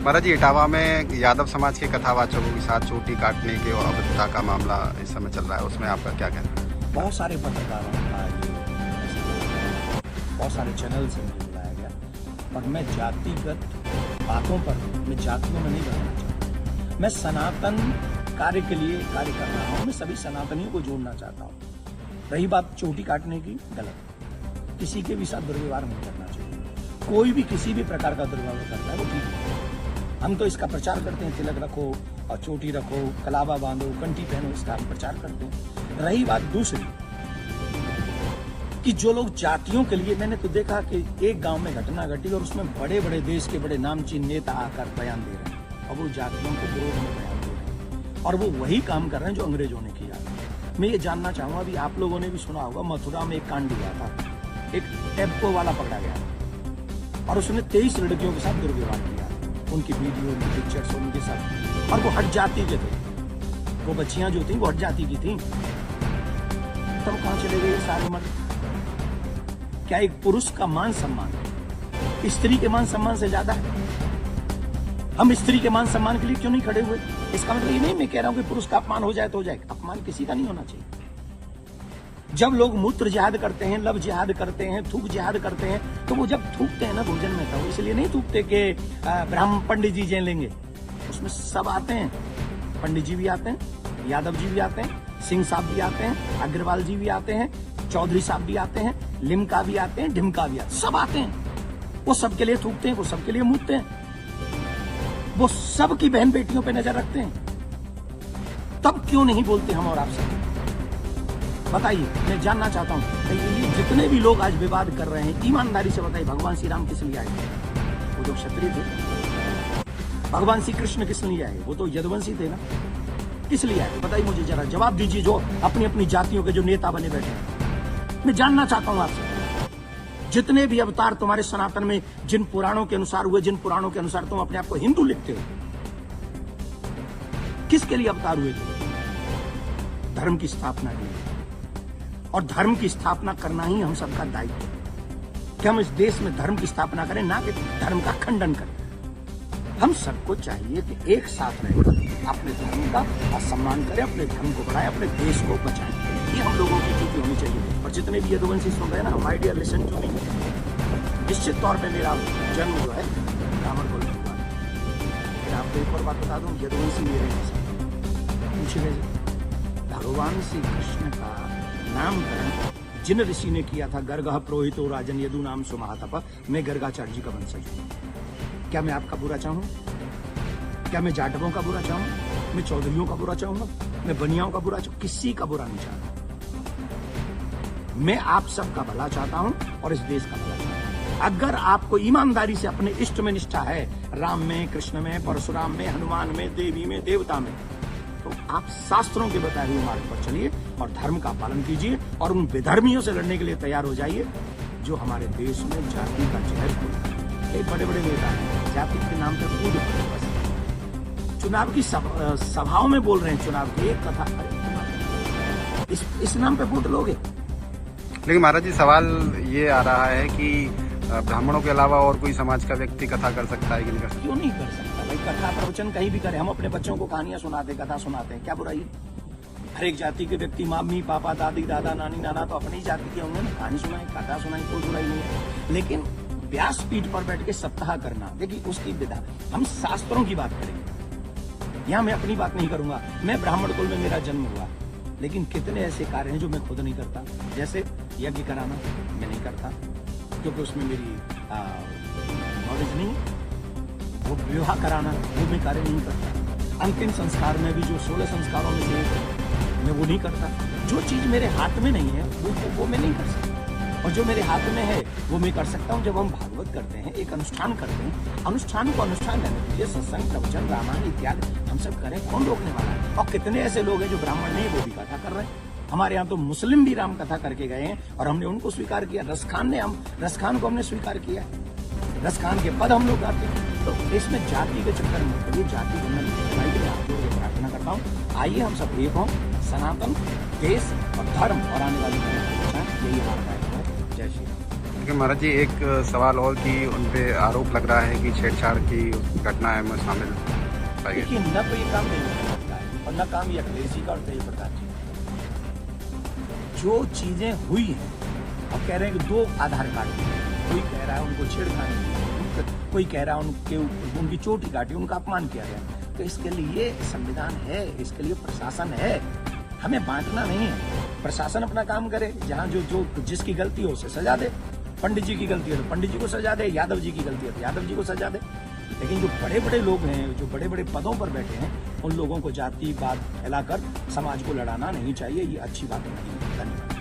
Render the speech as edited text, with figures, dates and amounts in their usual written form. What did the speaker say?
महाराज जी, इटावा में यादव समाज के कथावाचकों के साथ चोटी काटने के और अभद्रता का मामला इस समय चल रहा है, उसमें आपका क्या कहना है? बहुत सारे पत्रकारों का बहुत सारे चैनल से मुझे बुलाया गया, और मैं जातिगत बातों पर, मैं जातियों में नहीं बढ़ना चाहता। मैं सनातन कार्य के लिए कार्य कर रहा हूँ, मैं सभी सनातनियों को जोड़ना चाहता हूँ। रही बात चोटी काटने की, गलत, किसी के भी साथ दुर्व्यवहार नहीं करना चाहिए। कोई भी किसी भी प्रकार का दुर्व्यवहार करता है वो ठीक है। हम तो इसका प्रचार करते हैं, तिलक रखो और चोटी रखो, कलावा बांधो, कंठी पहनो, इसका हम प्रचार करते हैं। रही बात दूसरी कि जो लोग जातियों के लिए, मैंने तो देखा कि एक गांव में घटना घटी और उसमें बड़े बड़े देश के बड़े नामचीन नेता आकर बयान दे रहे हैं और वो जातियों के विरोध में बयान दे रहे हैं, और वो वही काम कर रहे हैं जो अंग्रेजों ने किया। मैं ये जानना चाहूंगा, अभी आप लोगों ने भी सुना होगा, मथुरा में एक कांड हुआ था, एक टेम्पो वाला पकड़ा गया और उसने 23 लड़कियों के साथ दुर्व्यवहार किया, उनकी वीडियो, उनकी पिक्चर्स, उनके साथ, और वो हट जाति के थे, वो बच्चियां जो थी वो हट जाति की थी। तब कहां चले गए सारे मर्द? क्या एक पुरुष का मान सम्मान स्त्री के मान सम्मान से ज्यादा है? हम स्त्री के मान सम्मान के लिए क्यों नहीं खड़े हुए? इसका मतलब ये नहीं मैं कह रहा हूं कि पुरुष का अपमान हो जाए तो हो जाए, अपमान किसी का नहीं होना चाहिए। जब लोग मूत्र जिहाद करते हैं, लव जिहाद करते हैं, थूक जिहाद करते हैं, तो वो जब थूकते हैं ना भोजन में, तो इसलिए नहीं थूकते कि ब्राह्मण पंडित जी जेल लेंगे। उसमें सब आते हैं, पंडित जी भी आते हैं, यादव जी भी आते हैं, सिंह साहब भी आते हैं, अग्रवाल जी भी आते हैं, चौधरी साहब भी आते हैं, लिमका भी आते हैं, ढिमका भी आते हैं, सब आते हैं। वो सबके लिए थूकते हैं, वो सबके लिए मूतते हैं, वो सबकी बहन बेटियों पे नजर रखते हैं। तब क्यों नहीं बोलते हम और आप सब? बताइए, मैं जानना चाहता हूं। ये जितने भी लोग आज विवाद कर रहे हैं, ईमानदारी से बताइए, भगवान श्री राम किस लिए आए? वो तो क्षत्रिय थे। भगवान श्री कृष्ण किस लिए आए? वो तो यदुवंशी थे ना। किस लिए आए बताइए मुझे, जरा जवाब दीजिए, जो अपनी अपनी जातियों के जो नेता बने बैठे हैं। मैं जानना चाहता हूं आपसे, जितने भी अवतार तुम्हारे सनातन में जिन पुराणों के अनुसार हुए, जिन पुराणों के अनुसार तुम अपने आप को हिंदू लिखते हो, किसके लिए अवतार हुए थे? धर्म की स्थापना के लिए, और धर्म की स्थापना करना ही हम सबका दायित्व है कि हम इस देश में धर्म की स्थापना करें, ना कि धर्म का खंडन करें। हम सबको चाहिए कि एक साथ रहकर अपने धर्म का सम्मान करें, अपने धर्म को बढ़ाएं, अपने देश को बचाएं। ये हम लोगों की ड्यूटी होनी चाहिए। और जितने भी यदुवंशी सुन रहे हैं ना, my dear listen to me, निश्चित तौर पे मेरा जन्म जो है ब्राह्मण कुल में हुआ है। फिर आपको एक और बात बता दूं, यदुवंशी मेरे पूछिए, भगवान श्री कृष्ण का नामकरण जिन ऋषि ने किया था, गर्गः पुरोहितो राजन यदु नाम सुमहातप, मैं गर्गाचार्य जी का वंशज हूं। क्या मैं आपका बुरा चाहूं? क्या मैं जाटवों का बुरा चाहूं? मैं चौधरियों का बुरा चाहूंगा? मैं बनियाओं का बुरा चाहूंगा? किसी का बुरा नहीं चाहता। मैं आप सबका भला चाहता हूं और इस देश का भला चाहता हूं। अगर आपको ईमानदारी से अपने इष्ट में निष्ठा है, राम में, कृष्ण में, परशुराम में, हनुमान में, देवी में, देवता में, तो आप शास्त्रों के बताए हुए मार्ग पर चलिए और धर्म का पालन कीजिए और उन विधर्मियों से लड़ने के लिए तैयार हो जाइए जो हमारे देश में जाति का जहर खोलते हैं। एक बड़े बड़े नेता हैं, जाति के नाम पर कूद पड़े, बस चुनाव की सभाओं में बोल रहे हैं, चुनाव की एक कथा, इस नाम पे वोट लोगे। लेकिन महाराज जी, सवाल ये आ रहा है कि ब्राह्मणों के अलावा और कोई समाज का व्यक्ति कथा कर सकता है कि नहीं कर सकता? क्यों नहीं कर सकता भाई? कथा प्रवचन कहीं भी करें, हम अपने बच्चों को कहानियां सुनाते, कथा सुनाते हैं, क्या बुराई है? हर एक जाति के व्यक्ति, मम्मी पापा, दादी दादा, नानी नाना तो अपनी जाति के होंगे ना, कहानी सुनाई, कथा सुनाई, कोई बुराई नहीं है। लेकिन व्यासपीठ पर बैठ के सप्ताह करना, देखिए उसकी विधा, हम शास्त्रों की बात करेंगे। यहाँ मैं अपनी बात नहीं करूंगा। मैं ब्राह्मण कुल में मेरा जन्म हुआ, लेकिन कितने ऐसे कार्य हैं जो मैं खुद नहीं करता। जैसे यज्ञ कराना मैं नहीं करता, क्योंकि उसमें मेरी नॉलेज नहीं। वो विवाह कराना वो मैं कार्य नहीं करता। अंतिम संस्कार में भी जो 16 संस्कारों में से मैं वो नहीं करता। जो चीज मेरे हाथ में नहीं है वो मैं नहीं कर सकता, और जो मेरे हाथ में है वो मैं कर सकता हूँ। जब हम भागवत करते हैं, एक अनुष्ठान करते हैं, अनुष्ठान को अनुष्ठान रहने दीजिए। सत्संग, प्रवचन, रामायण इत्यादि हम सब करें, कौन रोकने वाला है? और कितने ऐसे लोग हैं जो ब्राह्मण नहीं, वो भी कथा कर रहे हैं। हमारे यहाँ तो मुस्लिम भी राम कथा करके गए हैं और हमने उनको स्वीकार किया। रसखान को हमने स्वीकार किया, रसखान के पद हम लोग गाते हैं। तो इसमें जाति के चक्कर में, ये जाति बंधन प्रार्थना करता हूँ, आइए हम सब एक हों, सनातन देश और धर्म और आने वाली पीढ़ी को बचाएं। यही हमारा दायित्व है। जय श्री राम। लेकिन महाराज जी एक सवाल और कि उन पे आरोप लग रहा है कि छेड़छाड़ की घटनाएं में शामिल पाई गई। देखिए न तो ये काम नहीं हो सकता है और न काम ये अखिलेश जी का और तेज प्रताप जी का। जो चीजें हुई हैं अब कह रहे हैं कि 2 आधार कार्ड दिए, कोई कह रहा है उनको छेड़खानी की, कोई कह रहा है उनकी चोटी काटी, उनका अपमान किया गया। तो इसके लिए संविधान है, इसके लिए प्रशासन है, हमें बांटना नहीं है। प्रशासन अपना काम करे, जहाँ जो जिसकी गलती हो उसे सजा दे। पंडित जी की गलती है तो पंडित जी को सजा दे, यादव जी की गलती है तो यादव जी को सजा दे। लेकिन जो बड़े बड़े लोग हैं, जो बड़े बड़े पदों पर बैठे हैं, उन लोगों को जातिवाद फैलाकर समाज को लड़ाना नहीं चाहिए। ये अच्छी बात नहीं है। धन्यवाद।